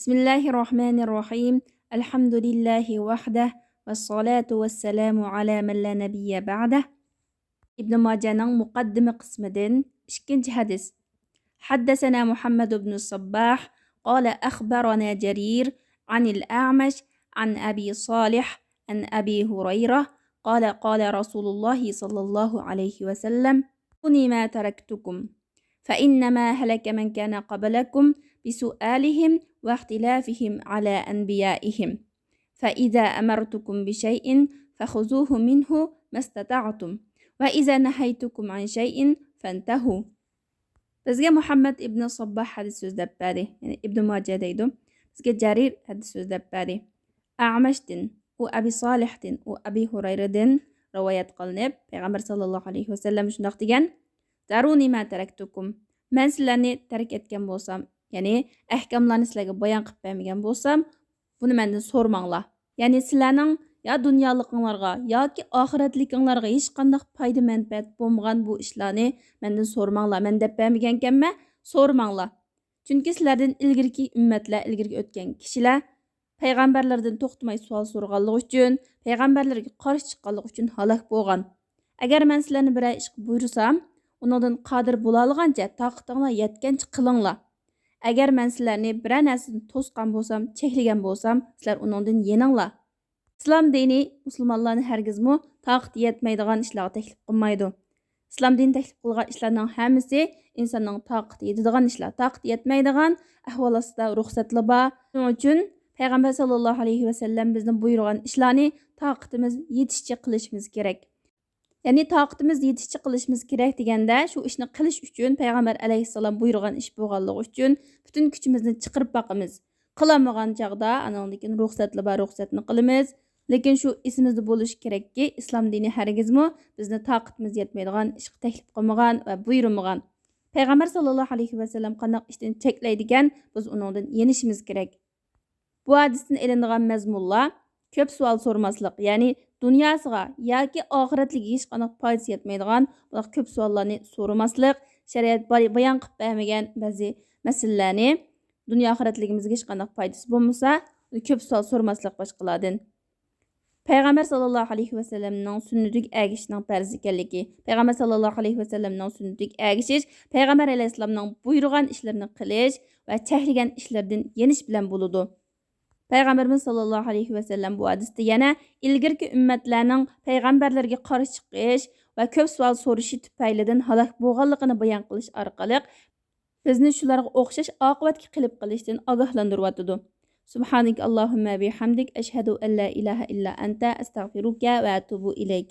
Bismillahirrahmanirrahim. Elhamdülillahi vahdah ve salatu ve selamu ala men la nebiyye ba'dah. İbn Majah'nın muqaddimi qismidan 2. hadis. Haddesena Muhammed ibn Sabbah qala akhbarana Jarir anil A'mash an Abi Salih an Abi Hurairah qala qala Rasulullah sallallahu aleyhi ve sellem kuni ma taraktukum fa innama halaka men kana qablakum بسؤالهم واختلافهم على أنبيائهم فإذا أمرتكم بشيء فخذوه منه ما استطعتم وإذا نهيتكم عن شيء فانتهوا. Bizga Muhammad ibn Sabbah hadis so'zlab berdi. Ya'ni Ibn Majah deydi. Bizga Jarir hadis so'zlab berdi. A'mashdan, u Abi Solihdan, u Abi Hurayradan rivoyat qilinib, Payg'ambar sallallohu alayhi vasallam shundoq degan: "Zaruni ma taraktukum." Men sizlarni tark etgan bo'lsam, ya'ni ahkamlarni sizlarga bayon qilib bermagan bo'lsam, buni mendan so'ramanglar. Ya'ni sizlarning ya dunyoliqinglarga yoki oxiratlikinglarga hech qanday foyda manfaat bo'lmagan bu ishlarni mendan so'ramanglar. Men deb bermaganmanmi? So'ramanglar. Chunki sizlardan ilgirki ummatlar, ilgirki o'tgan kishilar payg'ambarlardan to'xtamay savol so'raganligi uchun, payg'ambarlarga qarshi chiqqanligi uchun halok bo'lgan. Agar men sizlarni biror ish buyursam, uningdan qodir bo'la olgancha toqatinglar yetgancha qilinglar. Agar men sizlarni biror narsani to'sgan bo'lsam, cheklagan bo'lsam, sizlar uningdan yeninglar. Islom dini musulmonlarni hargizmi toqati yetmaydigan ishlarga taklif qilmaydi. Islom dini taklif qilgan ishlarning hammasi insonning toqati yetadigan ishlar, toqati yetmaydigan ahvol ostida ruxsatlar bor. Shuning uchun payg'ambar sallallohu alayhi vasallam bizni buyurgan ishlarni toqatimiz yetishicha qilishimiz kerak. Ya'ni toqatimiz yetishicha qilishimiz kerak deganda shu ishni qilish uchun payg'ambar alayhissalom buyurgan ish bo'lganligi uchun butun kuchimizni chiqarib boqamiz. Qilamagan chaqda anandikin ruxsatli bor ruxsatni qilamiz. Lekin shu esimizda bo'lishi kerakki, islom dini hargizmi bizni toqatimiz yetmaydigan ishga taklif qilmagan va buyurmagan. Payg'ambar sallallohu alayhi vasallam qanday ishdan cheklaydigan, biz uningdan yenishimiz kerak. Bu hadisdan ilinadigan mazmunlar ko'p savol so'ramaslik, ya'ni dunyosiga yoki oxiratligiga hech qanday foydasi yetmaydigan bu ko'p savollarni so'ramaslik, shariat bayon qilib bermagan ba'zi masalalarni dunyo oxiratligimizga hech qanday foydasi bo'lmasa, ko'p savol so'ramaslik boshqalardan. Payg'ambar sallallohu alayhi vasallamning sunnatiga ergishishning farz ekanligi, payg'ambar sallallohu alayhi vasallamning sunnatiga ergishish, payg'ambar alayhissalomning buyurgan ishlarini qilish va cheklagan ishlardan yenish bilan bo'ladi. Payg'ambarimiz sallallohu alayhi vasallam bu hadisda yana ilgirki ummatlarning payg'ambarlarga qarshi chiqish va ko'p savol so'rashi tufaylidan halok bo'lganligini bayon qilish orqali bizni shularga o'xshash oqibatga qilib qilishdan ogohlantiryotdi. Subhanak Allohumma bihamdik ashhadu an la ilaha illa anta astag'firuka va atubu ilayk.